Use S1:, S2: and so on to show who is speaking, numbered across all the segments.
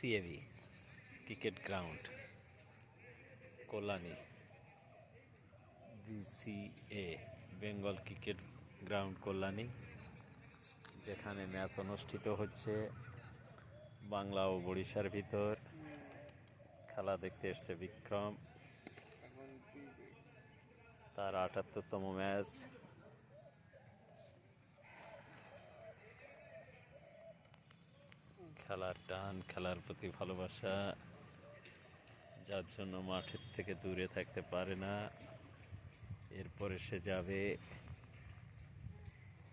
S1: বিসিএবি cricket ground Kalyani. BCA Bengal cricket ground Kalyani, যেখানে match অনুষ্ঠিত হচ্ছে বাংলা ও বরিশার ভিতর। খেলা দেখতে এসছে বিক্রম, তার ৭৮তম ম্যাচ। খেলার টান, খেলার প্রতি ভালোবাসা, যার জন্য মাঠের থেকে দূরে থাকতে পারে না। এরপরে সে যাবে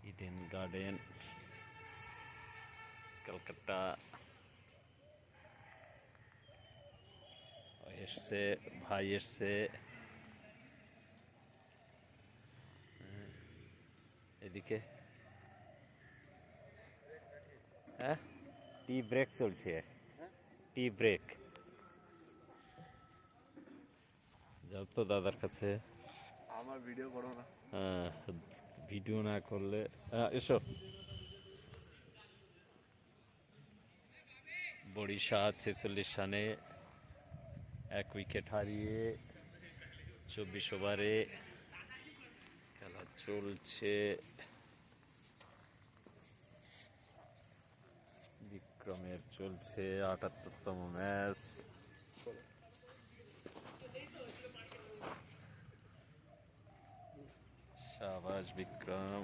S1: ইডেন গার্ডেন, কলকাতা। এসছে ভাই, এসছে এদিকে। হ্যাঁ, টি ব্রেক চলছে, টি ব্রেক। যাও তো দাদার কাছে।
S2: আমার ভিডিও করো না।
S1: হ্যাঁ, ভিডিও না করলে এসো। বরিশা ৪৬ রানে ১ উইকেট হারিয়ে ২৪ ওভারে খেলা চলছে। বিক্রমের চলছে ৭৮তম ম্যাচ। শাবাশ বিক্রম।